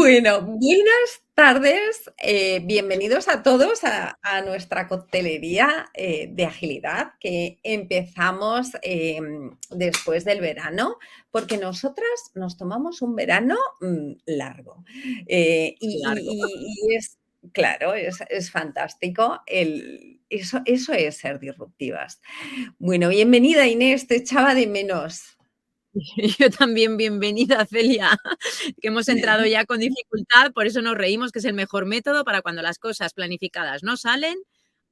Bueno, buenas tardes, bienvenidos a todos a nuestra coctelería de agilidad que empezamos después del verano, porque nosotras nos tomamos un verano largo. Largo. Y es, claro, es fantástico. Eso es ser disruptivas. Bueno, bienvenida Inés, te echaba de menos. Yo también, bienvenida, Celia, que hemos entrado ya con dificultad, por eso nos reímos, que es el mejor método para cuando las cosas planificadas no salen,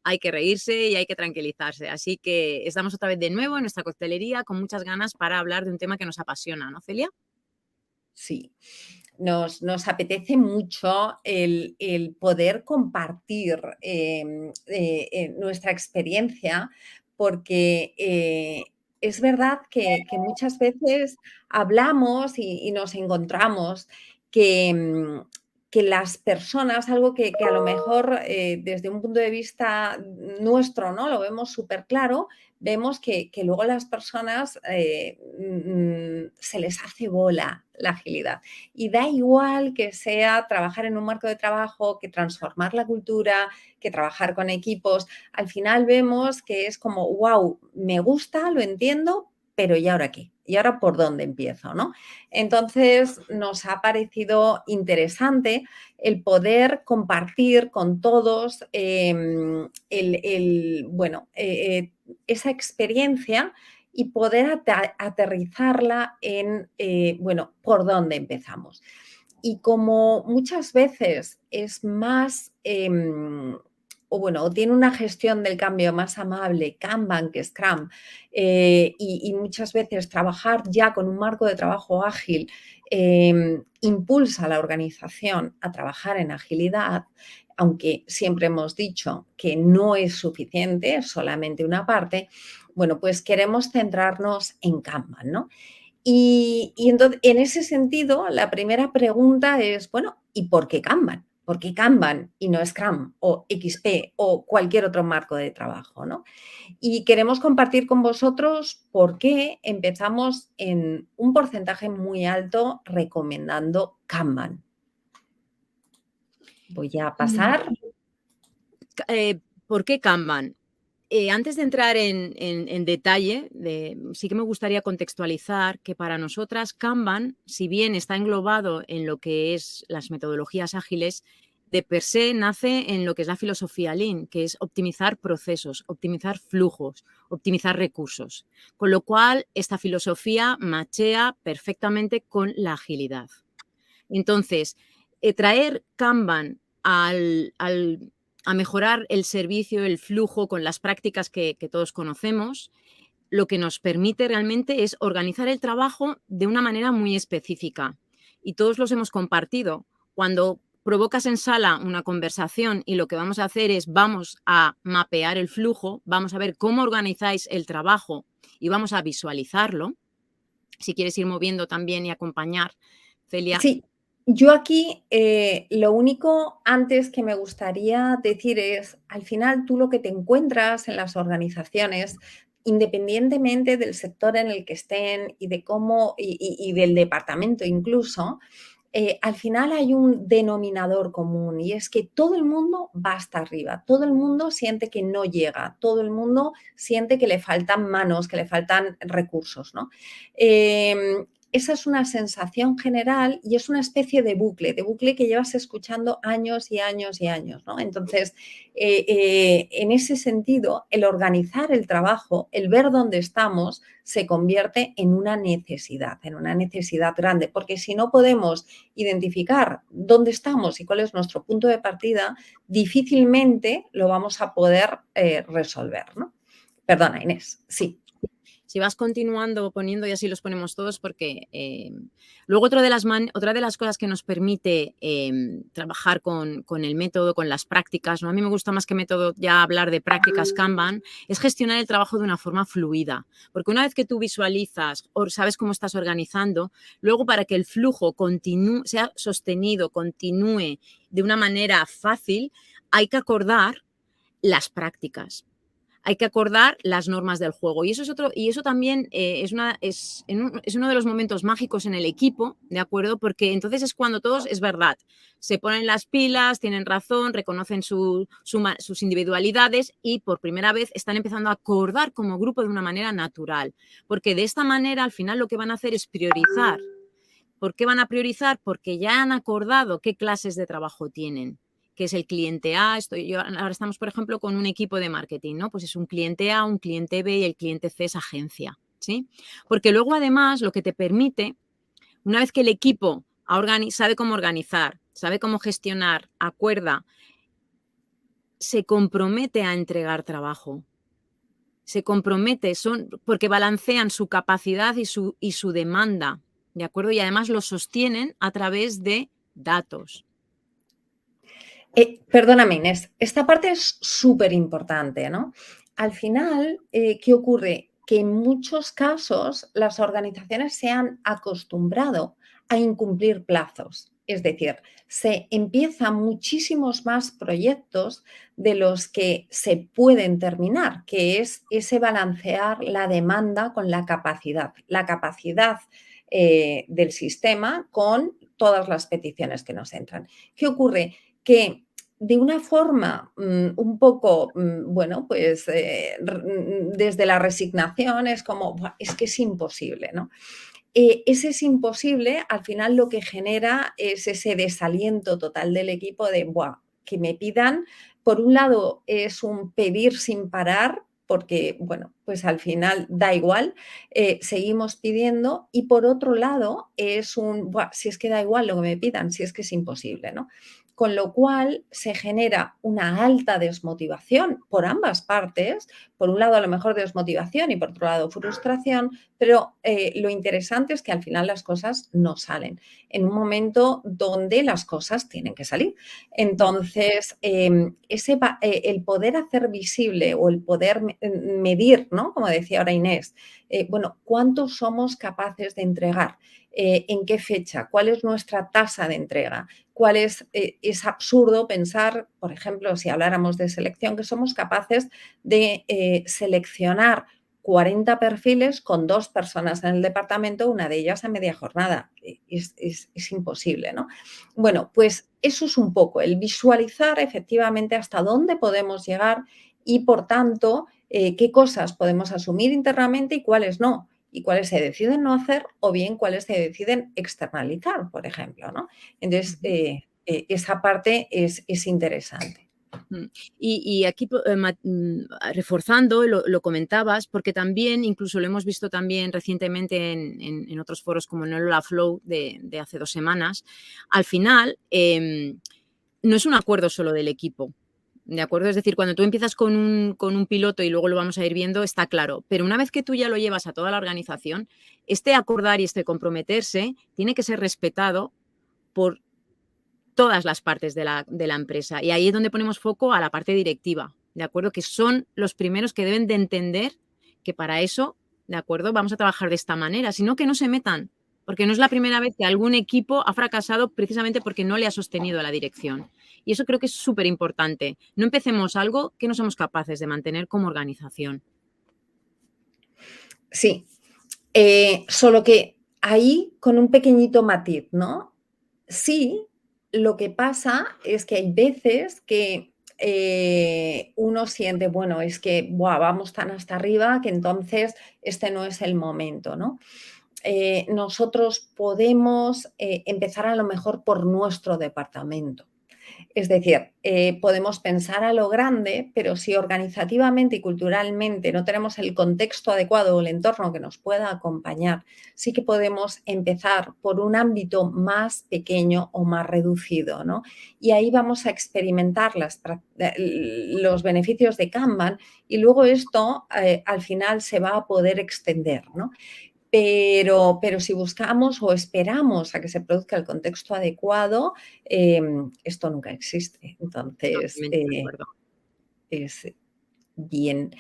hay que reírse y hay que tranquilizarse. Así que estamos otra vez de nuevo en nuestra coctelería con muchas ganas para hablar de un tema que nos apasiona, ¿no, Celia? Sí, nos apetece mucho el poder compartir nuestra experiencia porque es verdad que muchas veces hablamos y nos encontramos que, que las personas, algo que a lo mejor desde un punto de vista nuestro, ¿no? Lo vemos súper claro, vemos que luego las personas se les hace bola la agilidad. Y da igual que sea trabajar en un marco de trabajo, que transformar la cultura, que trabajar con equipos. Al final vemos que es como, wow, me gusta, lo entiendo, pero ¿y ahora qué? ¿Y ahora por dónde empiezo? ¿No? Entonces nos ha parecido interesante el poder compartir con todos bueno, esa experiencia y poder aterrizarla en, bueno, por dónde empezamos. Y como muchas veces es más, o bueno, tiene una gestión del cambio más amable, Kanban que Scrum, y muchas veces trabajar ya con un marco de trabajo ágil impulsa a la organización a trabajar en agilidad, aunque siempre hemos dicho que no es suficiente, es solamente una parte. Bueno, pues queremos centrarnos en Kanban, ¿no? Y entonces, en ese sentido, la primera pregunta es, bueno, ¿y por qué Kanban? ¿Por qué Kanban y no Scrum o XP o cualquier otro marco de trabajo, ¿no? Y queremos compartir con vosotros por qué empezamos en un porcentaje muy alto recomendando Kanban. Voy a pasar. ¿Por qué Kanban? Antes de entrar en detalle, sí que me gustaría contextualizar que para nosotras Kanban, si bien está englobado en lo que es las metodologías ágiles, de per se nace en lo que es la filosofía Lean, que es optimizar procesos, optimizar flujos, optimizar recursos. Con lo cual, esta filosofía machea perfectamente con la agilidad. Entonces, traer Kanban a mejorar el servicio, el flujo con las prácticas que todos conocemos, lo que nos permite realmente es organizar el trabajo de una manera muy específica. Y todos los hemos compartido. Cuando provocas en sala una conversación y lo que vamos a hacer es vamos a mapear el flujo, vamos a ver cómo organizáis el trabajo y vamos a visualizarlo. Si quieres ir moviendo también y acompañar, Celia. Sí, yo aquí lo único antes que me gustaría decir es, al final tú lo que te encuentras en las organizaciones, independientemente del sector en el que estén y de cómo, y del departamento incluso, al final hay un denominador común y es que todo el mundo va hasta arriba, todo el mundo siente que no llega, todo el mundo siente que le faltan manos, que le faltan recursos, ¿no? Esa es una sensación general y es una especie de bucle que llevas escuchando años y años y años, ¿no? Entonces, en ese sentido, el organizar el trabajo, el ver dónde estamos, se convierte en una necesidad grande, porque si no podemos identificar dónde estamos y cuál es nuestro punto de partida, difícilmente lo vamos a poder resolver, ¿no? Perdona, Inés, sí. Si vas continuando poniendo y así los ponemos todos porque luego otra de las cosas que nos permite trabajar con el método, con las prácticas, ¿no? A mí me gusta más que método ya hablar de prácticas Kanban, es gestionar el trabajo de una forma fluida, porque una vez que tú visualizas o sabes cómo estás organizando, luego para que el flujo sea sostenido, continúe de una manera fácil, hay que acordar las prácticas. hay que acordar las normas del juego. Y eso es otro, y eso también es uno de los momentos mágicos en el equipo, ¿de acuerdo? Porque entonces es cuando todos, es verdad, se ponen las pilas, tienen razón, reconocen sus individualidades y por primera vez están empezando a acordar como grupo de una manera natural. Porque de esta manera, al final, lo que van a hacer es priorizar. ¿Por qué van a priorizar? Porque ya han acordado qué clases de trabajo tienen, que es el cliente A. Ahora estamos, por ejemplo, con un equipo de marketing, ¿no? Pues es un cliente A, un cliente B y el cliente C es agencia, ¿sí? Porque luego, además, lo que te permite, una vez que el equipo sabe cómo organizar, sabe cómo gestionar, acuerda, se compromete a entregar trabajo. Se compromete, porque balancean su capacidad y su demanda, ¿de acuerdo? Y además lo sostienen a través de datos. Perdóname, Inés, esta parte es súper importante, ¿no? Al final, ¿qué ocurre? Que en muchos casos las organizaciones se han acostumbrado a incumplir plazos. Es decir, se empiezan muchísimos más proyectos de los que se pueden terminar, que es ese balancear la demanda con la capacidad del sistema con todas las peticiones que nos entran. ¿Qué ocurre? Que de una forma un poco, bueno, pues desde la resignación es como, es que es imposible, ¿no? Ese es imposible, al final lo que genera es ese desaliento total del equipo de, Buah, que me pidan, por un lado es un pedir sin parar, porque, bueno, pues al final da igual, seguimos pidiendo y por otro lado es un, Buah, si es que da igual lo que me pidan, si es que es imposible, ¿no? Con lo cual se genera una alta desmotivación por ambas partes, por un lado a lo mejor desmotivación y por otro lado frustración, pero lo interesante es que al final las cosas no salen en un momento donde las cosas tienen que salir. Entonces, el poder hacer visible o el poder medir, ¿no? Como decía ahora Inés, bueno, ¿cuántos somos capaces de entregar? ¿En qué fecha? ¿Cuál es nuestra tasa de entrega? Es absurdo pensar, por ejemplo, si habláramos de selección, que somos capaces de seleccionar 40 perfiles con 2 personas en el departamento, una de ellas a media jornada. Es imposible, ¿no? Bueno, pues eso es un poco el visualizar efectivamente hasta dónde podemos llegar y, por tanto, qué cosas podemos asumir internamente y cuáles no. Y cuáles se deciden no hacer o bien cuáles se deciden externalizar, por ejemplo, ¿no? Entonces, esa parte es interesante. Y aquí reforzando, lo comentabas, porque también, incluso lo hemos visto también recientemente en otros foros como en el Ola Flow de hace 2 semanas, al final no es un acuerdo solo del equipo, ¿de acuerdo? Es decir, cuando tú empiezas con un piloto y luego lo vamos a ir viendo, está claro, pero una vez que tú ya lo llevas a toda la organización, este acordar y este comprometerse tiene que ser respetado por todas las partes de la empresa. Y ahí es donde ponemos foco a la parte directiva, ¿de acuerdo? Que son los primeros que deben de entender que para eso, ¿de acuerdo? Vamos a trabajar de esta manera, sino que no se metan, porque no es la primera vez que algún equipo ha fracasado precisamente porque no le ha sostenido a la dirección. Y eso creo que es súper importante. No empecemos algo que no somos capaces de mantener como organización. Sí, solo que ahí con un pequeñito matiz, ¿no? Sí, lo que pasa es que hay veces que uno siente, bueno, es que buah, vamos tan hasta arriba que entonces este no es el momento, ¿no? Nosotros podemos empezar a lo mejor por nuestro departamento. Es decir, podemos pensar a lo grande, pero si organizativamente y culturalmente no tenemos el contexto adecuado o el entorno que nos pueda acompañar, sí que podemos empezar por un ámbito más pequeño o más reducido, ¿no? Y ahí vamos a experimentar los beneficios de Kanban y luego esto al final se va a poder extender, ¿no? Pero si buscamos o esperamos a que se produzca el contexto adecuado, esto nunca existe. Entonces, Totalmente de acuerdo. es bien.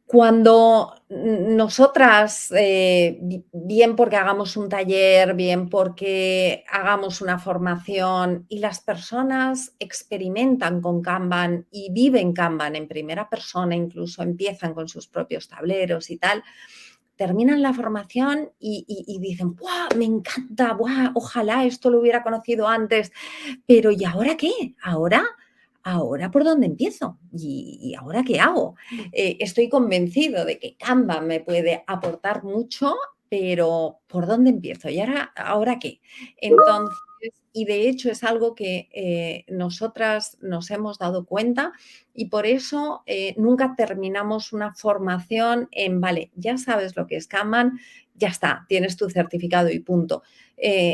Cuando nosotras, bien porque hagamos un taller, bien porque hagamos una formación y las personas experimentan con Kanban y viven Kanban en primera persona, incluso empiezan con sus propios tableros y tal, terminan la formación y dicen, ¡buah, me encanta! ¡Buah, ojalá esto lo hubiera conocido antes! Pero ¿y ahora qué? ¿Ahora por dónde empiezo? ¿Y ahora qué hago? Estoy convencido de que Canva me puede aportar mucho, pero ¿por dónde empiezo? ¿Y ahora qué? Entonces, y de hecho es algo que nosotras nos hemos dado cuenta y por eso nunca terminamos una formación en, vale, ya sabes lo que es Kanban, ya está, tienes tu certificado y punto.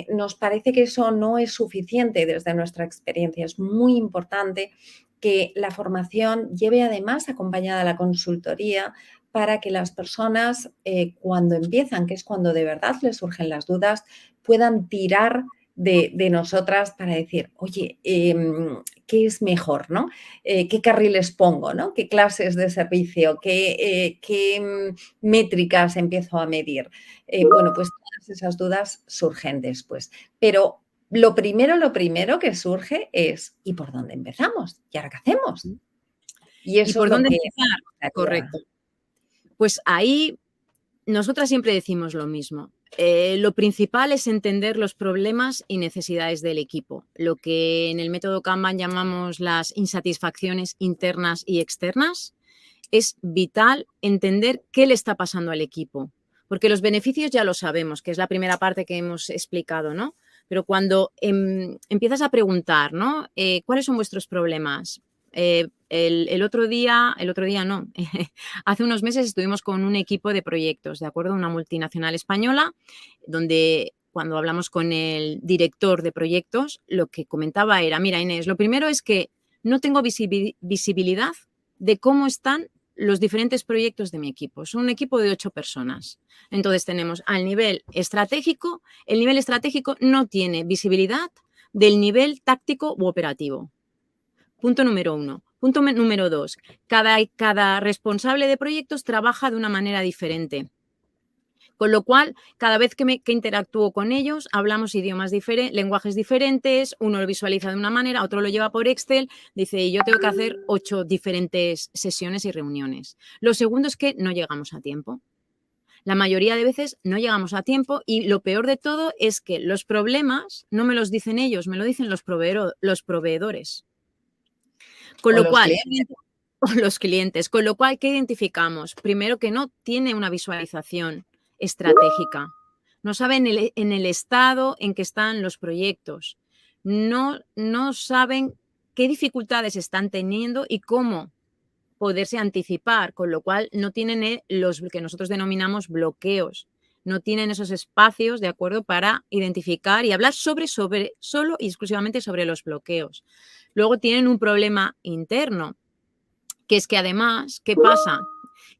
Nos parece que eso no es suficiente desde nuestra experiencia. Es muy importante que la formación lleve además acompañada la consultoría para que las personas cuando empiezan, que es cuando de verdad les surgen las dudas, puedan tirar de nosotras para decir, oye, ¿qué es mejor? ¿No? ¿Qué carriles pongo? ¿No? ¿Qué clases de servicio? ¿Qué métricas empiezo a medir? Bueno, pues todas esas dudas surgen después. Pero lo primero que surge es, ¿y por dónde empezamos? ¿Y ahora qué hacemos? Y ¿Y eso es por lo dónde que empezar? me gustaría. Correcto. Pues ahí nosotras siempre decimos lo mismo. Lo principal es entender los problemas y necesidades del equipo, lo que en el método Kanban llamamos las insatisfacciones internas y externas. Es vital entender qué le está pasando al equipo, porque los beneficios ya lo sabemos, que es la primera parte que hemos explicado, ¿no? Pero cuando empiezas a preguntar, ¿no? ¿Cuáles son vuestros problemas? El otro día no, hace unos meses estuvimos con un equipo de proyectos, ¿de acuerdo? Una multinacional española, donde cuando hablamos con el director de proyectos, lo que comentaba era, mira Inés, lo primero es que no tengo visibilidad de cómo están los diferentes proyectos de mi equipo. Es un equipo de 8 personas. Entonces tenemos al nivel estratégico, el nivel estratégico no tiene visibilidad del nivel táctico u operativo. Punto número 1. Punto número 2. Cada responsable de proyectos trabaja de una manera diferente. Con lo cual, cada vez que interactúo con ellos, hablamos idiomas diferentes, lenguajes diferentes, uno lo visualiza de una manera, otro lo lleva por Excel, dice, yo tengo que hacer 8 diferentes sesiones y reuniones. Lo segundo es que no llegamos a tiempo. La mayoría de veces no llegamos a tiempo y lo peor de todo es que los problemas no me los dicen ellos, me lo dicen los proveedores. Con O lo los cual, clientes. los clientes, con lo cual, ¿qué identificamos? Primero que no tiene una visualización estratégica. No saben en el estado en que están los proyectos. No saben qué dificultades están teniendo y cómo poderse anticipar, con lo cual no tienen los que nosotros denominamos bloqueos. No tienen esos espacios, ¿de acuerdo?, para identificar y hablar solo y exclusivamente sobre los bloqueos. Luego tienen un problema interno, que es que además, ¿qué pasa?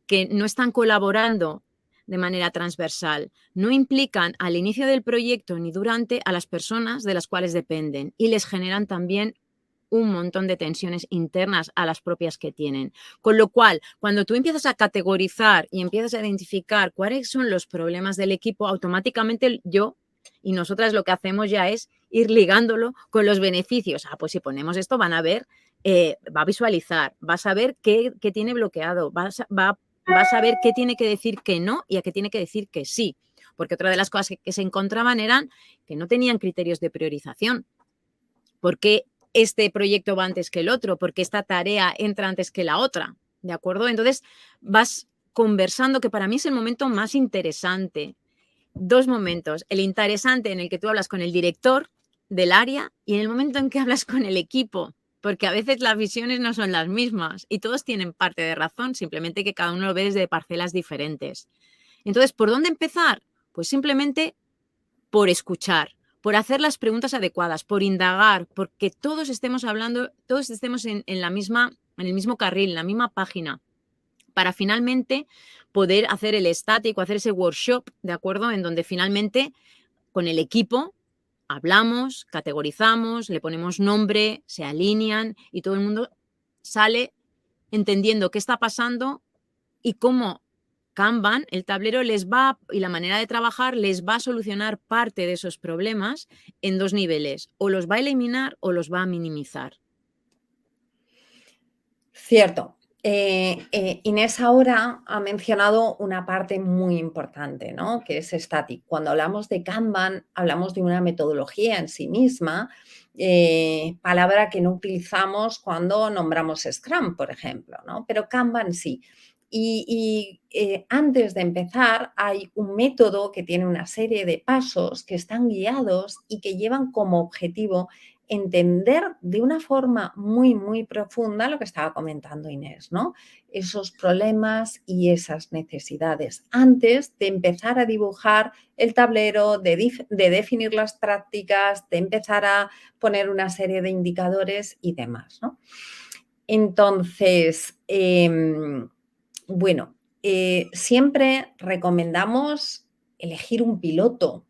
Que no están colaborando de manera transversal, no implican al inicio del proyecto ni durante a las personas de las cuales dependen y les generan también un montón de tensiones internas a las propias que tienen. Con lo cual, cuando tú empiezas a categorizar y empiezas a identificar cuáles son los problemas del equipo, automáticamente yo y nosotras lo que hacemos ya es ir ligándolo con los beneficios. Pues si ponemos esto van a ver, va a visualizar, va a saber qué tiene bloqueado, va a saber qué tiene que decir que no y a qué tiene que decir que sí. Porque otra de las cosas que se encontraban eran que no tenían criterios de priorización. ¿Por qué este proyecto va antes que el otro? ¿Por qué esta tarea entra antes que la otra? ¿De acuerdo? Entonces vas conversando, que para mí es el momento más interesante. 2 momentos. El interesante en el que tú hablas con el director del área y en el momento en que hablas con el equipo, porque a veces las visiones no son las mismas y todos tienen parte de razón, simplemente que cada uno lo ve desde parcelas diferentes. Entonces, ¿por dónde empezar? Pues simplemente por escuchar, por hacer las preguntas adecuadas, por indagar, porque todos estemos hablando, todos estemos en el mismo carril, en la misma página, para finalmente poder hacer el estático, hacer ese workshop, ¿de acuerdo? En donde finalmente con el equipo hablamos, categorizamos, le ponemos nombre, se alinean y todo el mundo sale entendiendo qué está pasando y cómo Kanban, el tablero y la manera de trabajar les va a solucionar parte de esos problemas en 2 niveles, o los va a eliminar o los va a minimizar. Cierto. Inés ahora ha mencionado una parte muy importante, ¿no? Que es Static. Cuando hablamos de Kanban, hablamos de una metodología en sí misma, palabra que no utilizamos cuando nombramos Scrum, por ejemplo, ¿no? Pero Kanban sí. Antes de empezar, hay un método que tiene una serie de pasos que están guiados y que llevan como objetivo entender de una forma muy, muy profunda lo que estaba comentando Inés, ¿no? Esos problemas y esas necesidades antes de empezar a dibujar el tablero, de definir las prácticas, de empezar a poner una serie de indicadores y demás, ¿no? Entonces, bueno, siempre recomendamos elegir un piloto.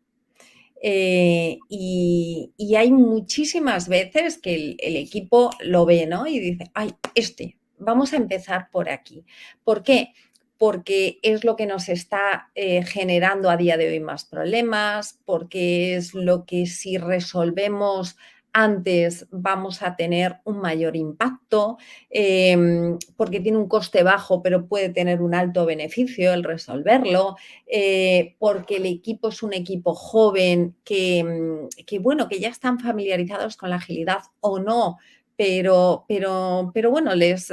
Y hay muchísimas veces que el equipo lo ve, ¿no? Y dice, ay, vamos a empezar por aquí. ¿Por qué? Porque es lo que nos está generando a día de hoy más problemas, porque es lo que si resolvemos antes vamos a tener un mayor impacto, porque tiene un coste bajo, pero puede tener un alto beneficio el resolverlo, porque el equipo es un equipo joven bueno, que ya están familiarizados con la agilidad o no, pero bueno, les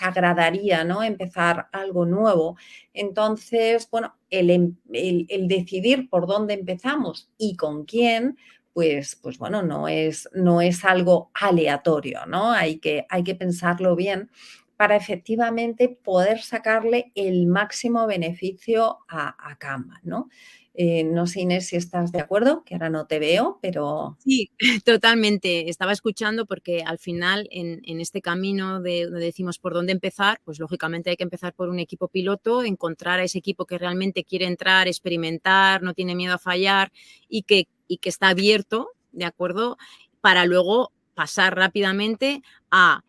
agradaría, ¿no? Empezar algo nuevo. Entonces, bueno, el decidir por dónde empezamos y con quién, pues bueno, no es algo aleatorio, ¿no? Hay que pensarlo bien para efectivamente poder sacarle el máximo beneficio a Kanban, ¿no? No sé, Inés, si estás de acuerdo, que ahora no te veo, pero... Sí, totalmente. Estaba escuchando porque al final en este camino de donde decimos por dónde empezar, pues lógicamente hay que empezar por un equipo piloto, encontrar a ese equipo que realmente quiere entrar, experimentar, no tiene miedo a fallar y que está abierto, ¿de acuerdo? Para luego pasar rápidamente a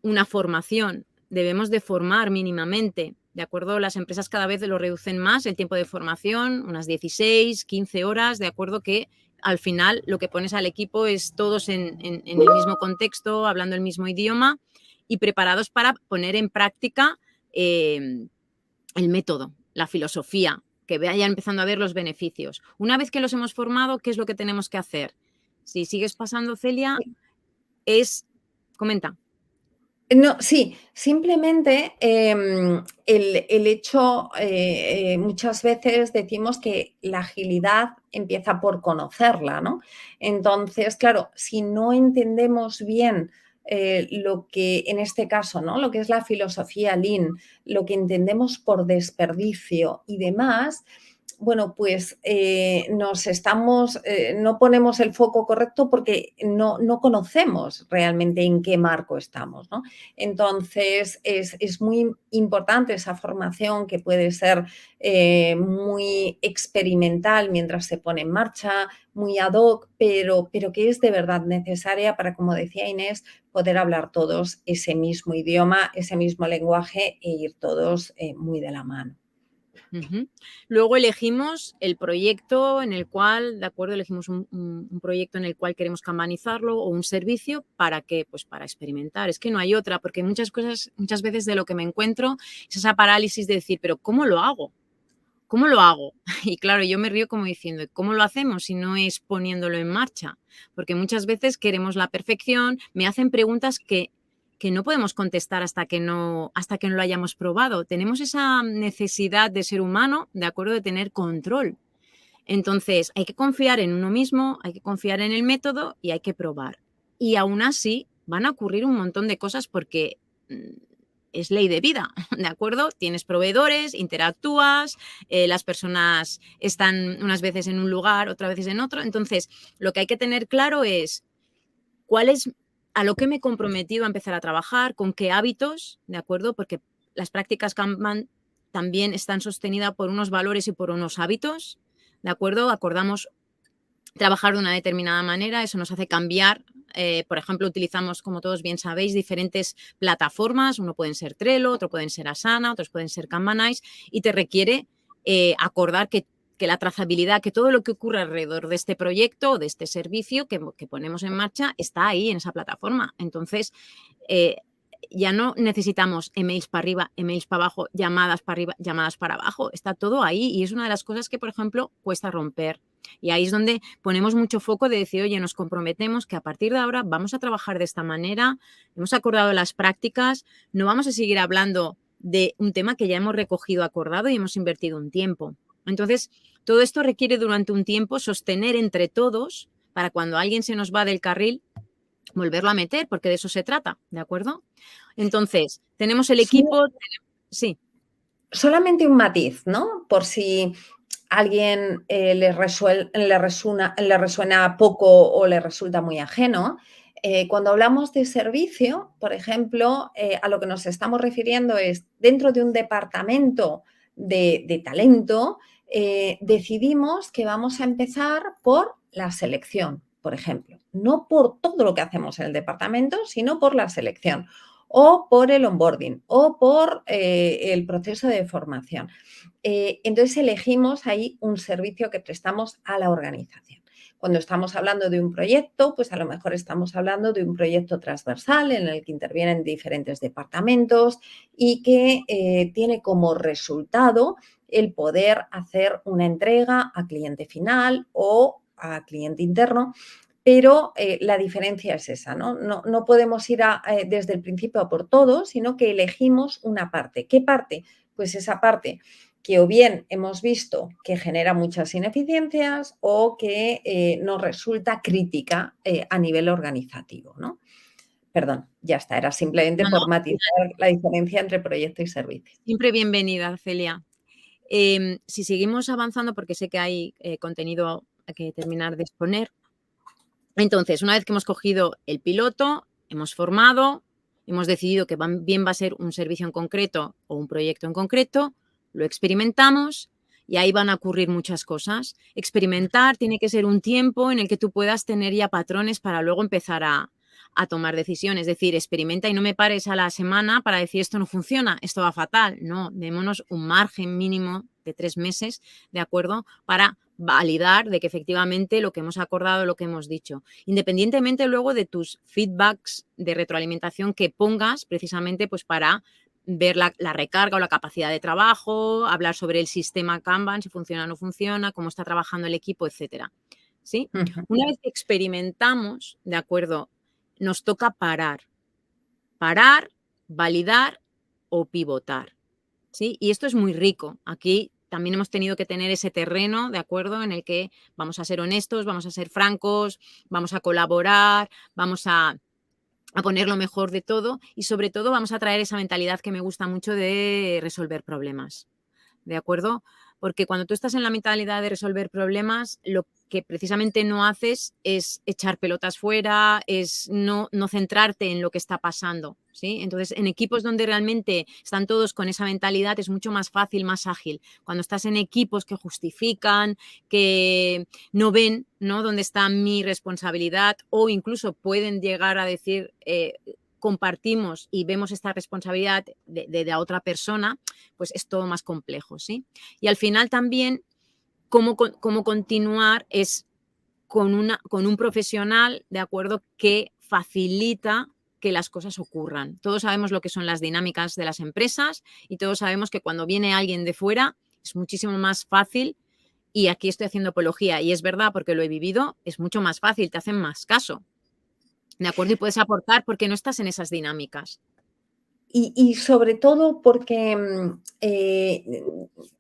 una formación. Debemos de formar mínimamente, ¿de acuerdo? Las empresas cada vez lo reducen más, el tiempo de formación, unas 16, 15 horas, ¿de acuerdo? Que al final lo que pones al equipo es todos en el mismo contexto, hablando el mismo idioma y preparados para poner en práctica el método, la filosofía, que vayan empezando a ver los beneficios. Una vez que los hemos formado, ¿qué es lo que tenemos que hacer? Si sigues pasando, Celia, comenta. No, sí, simplemente el hecho, muchas veces decimos que la agilidad empieza por conocerla, ¿no? Entonces, claro, si no entendemos bien lo que, en este caso, ¿no? Lo que es la filosofía Lean, lo que entendemos por desperdicio y demás, bueno, pues no ponemos el foco correcto porque no conocemos realmente en qué marco estamos, ¿no? Entonces, es muy importante esa formación que puede ser muy experimental mientras se pone en marcha, muy ad hoc, pero que es de verdad necesaria para, como decía Inés, poder hablar todos ese mismo idioma, ese mismo lenguaje e ir todos muy de la mano. Luego elegimos el proyecto en el cual, de acuerdo, elegimos un proyecto en el cual queremos kanbanizarlo o un servicio para qué, pues para experimentar. Es que no hay otra, porque muchas veces de lo que me encuentro es esa parálisis de decir, pero ¿cómo lo hago? ¿Cómo lo hago? Y claro, yo me río como diciendo, ¿cómo lo hacemos si no es poniéndolo en marcha? Porque muchas veces queremos la perfección, me hacen preguntas que no podemos contestar hasta que no lo hayamos probado. Tenemos esa necesidad de ser humano, de acuerdo, de tener control. Entonces, hay que confiar en uno mismo, hay que confiar en el método y hay que probar. Y aún así, van a ocurrir un montón de cosas porque es ley de vida, ¿de acuerdo? Tienes proveedores, interactúas, las personas están unas veces en un lugar, otras veces en otro. Entonces, lo que hay que tener claro es cuál es a lo que me he comprometido a empezar a trabajar, con qué hábitos, ¿de acuerdo? Porque las prácticas Kanban también están sostenidas por unos valores y por unos hábitos, ¿de acuerdo? Acordamos trabajar de una determinada manera, eso nos hace cambiar por ejemplo, utilizamos, como todos bien sabéis, diferentes plataformas. Uno pueden ser Trello, otro pueden ser Asana, otros pueden ser Kanbanize, y te requiere acordar que la trazabilidad, que todo lo que ocurre alrededor de este proyecto o de este servicio que ponemos en marcha está ahí en esa plataforma. Entonces, ya no necesitamos emails para arriba, emails para abajo, llamadas para arriba, llamadas para abajo. Está todo ahí y es una de las cosas que, por ejemplo, cuesta romper. Y ahí es donde ponemos mucho foco de decir, oye, nos comprometemos que a partir de ahora vamos a trabajar de esta manera, hemos acordado las prácticas, no vamos a seguir hablando de un tema que ya hemos recogido, acordado y hemos invertido un tiempo. Entonces, todo esto requiere durante un tiempo sostener entre todos para cuando alguien se nos va del carril, volverlo a meter, porque de eso se trata, ¿de acuerdo? Entonces, tenemos el equipo... Sí. Solamente un matiz, ¿no? Por si a alguien le resuena poco o le resulta muy ajeno. Cuando hablamos de servicio, por ejemplo, a lo que nos estamos refiriendo es dentro de un departamento de talento, decidimos que vamos a empezar por la selección, por ejemplo. No por todo lo que hacemos en el departamento, sino por la selección o por el onboarding o por el proceso de formación. Entonces elegimos ahí un servicio que prestamos a la organización. Cuando estamos hablando de un proyecto, pues a lo mejor estamos hablando de un proyecto transversal en el que intervienen diferentes departamentos y que tiene como resultado el poder hacer una entrega a cliente final o a cliente interno, pero la diferencia es esa, ¿no? No podemos ir desde el principio a por todo, sino que elegimos una parte. ¿Qué parte? Pues esa parte que o bien hemos visto que genera muchas ineficiencias o que nos resulta crítica a nivel organizativo, ¿no? Perdón, ya está, era simplemente por matizar la diferencia entre proyecto y servicio. Siempre bienvenida, Celia. Si seguimos avanzando, porque sé que hay contenido que terminar de exponer. Entonces, una vez que hemos cogido el piloto, hemos formado, hemos decidido que bien va a ser un servicio en concreto o un proyecto en concreto, lo experimentamos y ahí van a ocurrir muchas cosas. Experimentar tiene que ser un tiempo en el que tú puedas tener ya patrones para luego empezar a tomar decisiones. Es decir, experimenta y no me pares a la semana para decir esto no funciona, esto va fatal. No, démonos un margen mínimo de 3 meses, ¿de acuerdo? Para validar de que efectivamente lo que hemos acordado, lo que hemos dicho, independientemente luego de tus feedbacks de retroalimentación que pongas precisamente pues para ver la recarga o la capacidad de trabajo, hablar sobre el sistema Kanban, si funciona o no funciona, cómo está trabajando el equipo, etcétera. ¿Sí? Una vez que experimentamos, ¿de acuerdo? Nos toca parar, validar o pivotar, ¿sí? Y esto es muy rico. Aquí también hemos tenido que tener ese terreno, ¿de acuerdo? En el que vamos a ser honestos, vamos a ser francos, vamos a colaborar, vamos a poner lo mejor de todo y sobre todo vamos a traer esa mentalidad que me gusta mucho de resolver problemas, ¿de acuerdo? Porque cuando tú estás en la mentalidad de resolver problemas, lo que precisamente no haces es echar pelotas fuera, es no centrarte en lo que está pasando, ¿sí? Entonces, en equipos donde realmente están todos con esa mentalidad es mucho más fácil, más ágil. Cuando estás en equipos que justifican, que no ven, ¿no?, dónde está mi responsabilidad o incluso pueden llegar a decir... compartimos y vemos esta responsabilidad de la otra persona, pues es todo más complejo, ¿sí? Y al final también cómo continuar es con un profesional, ¿de acuerdo?, que facilita que las cosas ocurran. Todos sabemos lo que son las dinámicas de las empresas y todos sabemos que cuando viene alguien de fuera es muchísimo más fácil, y aquí estoy haciendo apología y es verdad porque lo he vivido, es mucho más fácil, te hacen más caso. ¿De acuerdo? Y puedes aportar porque no estás en esas dinámicas. Y sobre todo porque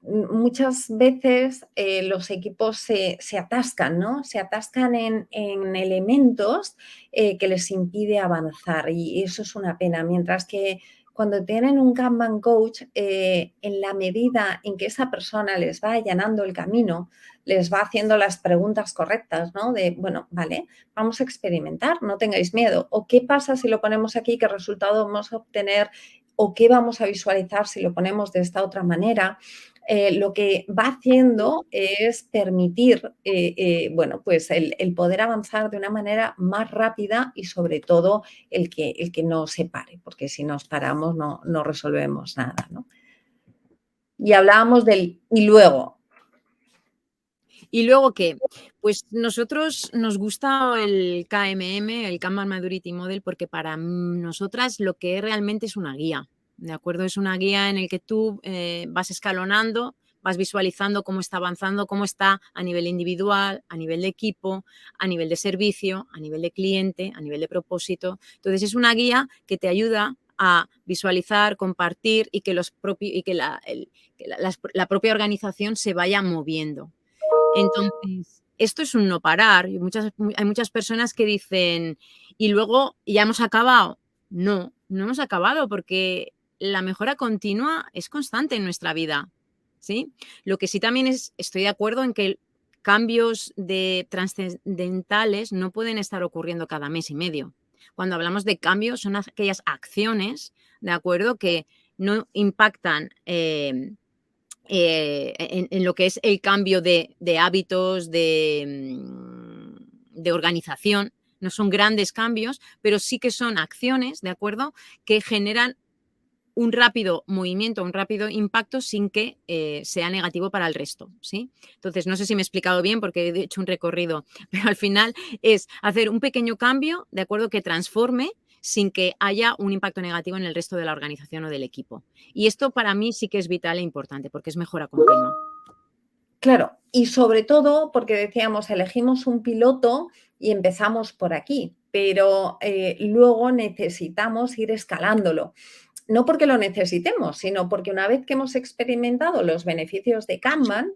muchas veces los equipos se atascan, ¿no? Se atascan en elementos que les impide avanzar y eso es una pena. Mientras que cuando tienen un Kanban coach, en la medida en que esa persona les va allanando el camino, les va haciendo las preguntas correctas, ¿no? De, bueno, vale, vamos a experimentar, no tengáis miedo. ¿O qué pasa si lo ponemos aquí? ¿Qué resultado vamos a obtener o qué vamos a visualizar si lo ponemos de esta otra manera, lo que va haciendo es permitir, bueno, pues el poder avanzar de una manera más rápida y sobre todo el que no se pare, porque si nos paramos no resolvemos nada, ¿no? Y hablábamos del y luego. ¿Y luego qué? Pues nosotros nos gusta el KMM, el Kanban Maturity Model, porque para nosotras lo que es realmente es una guía, ¿de acuerdo? Es una guía en el que tú vas escalonando, vas visualizando cómo está avanzando, cómo está a nivel individual, a nivel de equipo, a nivel de servicio, a nivel de cliente, a nivel de propósito. Entonces es una guía que te ayuda a visualizar, compartir y que, la propia organización se vaya moviendo. Entonces, esto es un no parar. Hay muchas personas que dicen, y luego ya hemos acabado. No, no hemos acabado porque la mejora continua es constante en nuestra vida, ¿sí? Lo que sí también estoy de acuerdo en que cambios trascendentales no pueden estar ocurriendo cada mes y medio. Cuando hablamos de cambios son aquellas acciones, ¿de acuerdo?, que no impactan en lo que es el cambio de hábitos, de organización. No son grandes cambios, pero sí que son acciones, ¿de acuerdo?, que generan un rápido movimiento, un rápido impacto sin que sea negativo para el resto, ¿sí? Entonces, no sé si me he explicado bien porque he hecho un recorrido, pero al final es hacer un pequeño cambio, ¿de acuerdo?, que transforme sin que haya un impacto negativo en el resto de la organización o del equipo. Y esto para mí sí que es vital e importante porque es mejora continua. Claro, y sobre todo porque decíamos, elegimos un piloto y empezamos por aquí, pero luego necesitamos ir escalándolo. No porque lo necesitemos, sino porque una vez que hemos experimentado los beneficios de Kanban,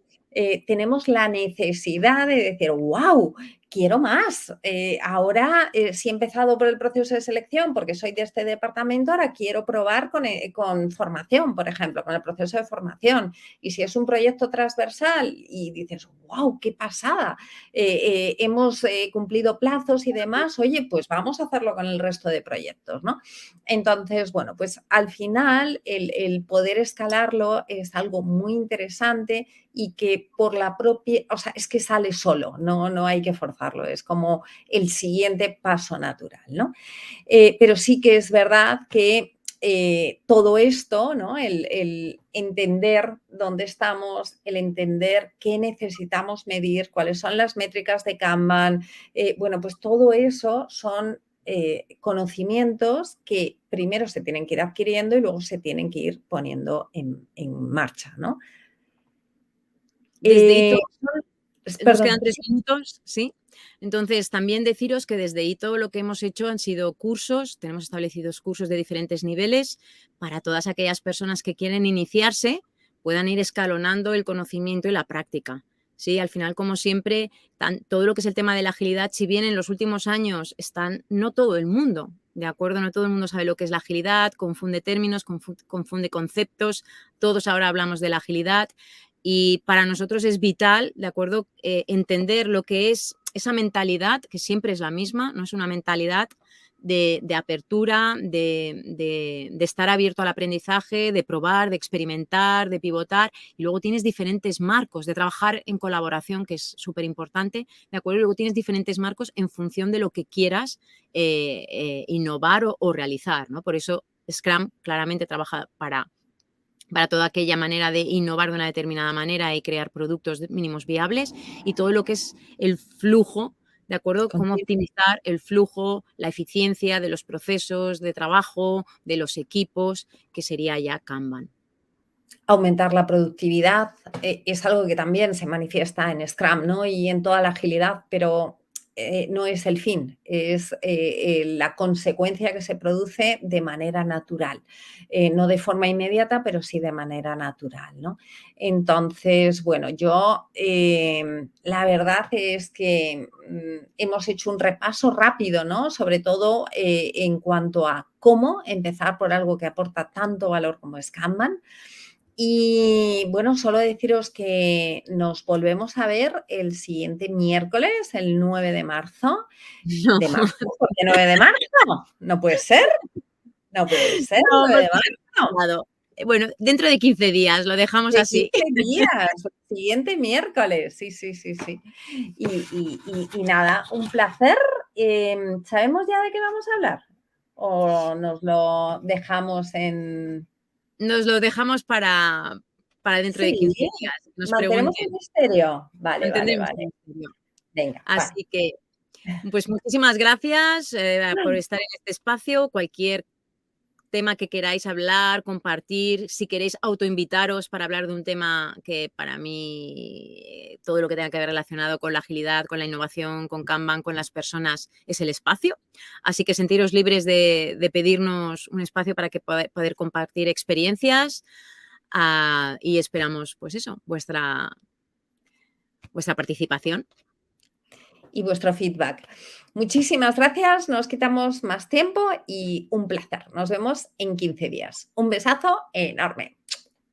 tenemos la necesidad de decir, wow, quiero más. Ahora, si he empezado por el proceso de selección porque soy de este departamento, ahora quiero probar con formación, por ejemplo, con el proceso de formación. Y si es un proyecto transversal y dices, wow, qué pasada, hemos cumplido plazos y demás, oye, pues vamos a hacerlo con el resto de proyectos, ¿no? Entonces, bueno, pues al final el poder escalarlo es algo muy interesante y que por la propia, o sea, es que sale solo, no hay que forzarlo, es como el siguiente paso natural, ¿no? Pero sí que es verdad que todo esto, ¿no? El entender dónde estamos, el entender qué necesitamos medir, cuáles son las métricas de Kanban, bueno, pues todo eso son conocimientos que primero se tienen que ir adquiriendo y luego se tienen que ir poniendo en marcha, ¿no? Desde Hito, nos Perdón. quedan 3 minutos, ¿sí? Entonces, también deciros que desde Hito lo que hemos hecho han sido cursos, tenemos establecidos cursos de diferentes niveles para todas aquellas personas que quieren iniciarse, puedan ir escalonando el conocimiento y la práctica. Sí, al final, como siempre, todo lo que es el tema de la agilidad, si bien en los últimos años no todo el mundo, ¿de acuerdo? No todo el mundo sabe lo que es la agilidad, confunde términos, confunde conceptos, todos ahora hablamos de la agilidad. Y para nosotros es vital, ¿de acuerdo?, entender lo que es esa mentalidad, que siempre es la misma, no es una mentalidad de apertura, de estar abierto al aprendizaje, de probar, de experimentar, de pivotar. Y luego tienes diferentes marcos, de trabajar en colaboración, que es súper importante, ¿de acuerdo? Y luego tienes diferentes marcos en función de lo que quieras innovar o realizar, ¿no? Por eso Scrum claramente trabaja para toda aquella manera de innovar de una determinada manera y crear productos mínimos viables, y todo lo que es el flujo, ¿de acuerdo? Cómo optimizar el flujo, la eficiencia de los procesos de trabajo, de los equipos, que sería ya Kanban. Aumentar la productividad es algo que también se manifiesta en Scrum, ¿no? Y en toda la agilidad, pero no es el fin, es la consecuencia que se produce de manera natural, no de forma inmediata, pero sí de manera natural, ¿no? Entonces, bueno, yo la verdad es que hemos hecho un repaso rápido, ¿no? Sobre todo en cuanto a cómo empezar por algo que aporta tanto valor como es Kanban. Y bueno, solo deciros que nos volvemos a ver el siguiente miércoles, el 9 de marzo. No. ¿De marzo? ¿Por qué 9 de marzo? No puede ser. No puede ser, No, lo hemos de marzo. pasado. Bueno, dentro de 15 días, lo dejamos De así. 15 días, el siguiente miércoles. Sí, sí, sí, sí. Y nada, un placer. ¿Sabemos ya de qué vamos a hablar? ¿O nos lo dejamos en...? Nos lo dejamos para dentro de Sí, 15 días. Nos mantenemos el pregunten, misterio. Vale, vale, mantendremos el vale. misterio. Venga, vale. Así que, pues muchísimas gracias por estar en este espacio. Cualquier tema que queráis hablar, compartir, si queréis autoinvitaros para hablar de un tema que para mí todo lo que tenga que ver relacionado con la agilidad, con la innovación, con Kanban, con las personas, es el espacio. Así que sentiros libres de pedirnos un espacio para que poder compartir experiencias y esperamos, pues eso, vuestra participación. Y vuestro feedback. Muchísimas gracias, nos quitamos más tiempo y un placer. Nos vemos en 15 días. Un besazo enorme.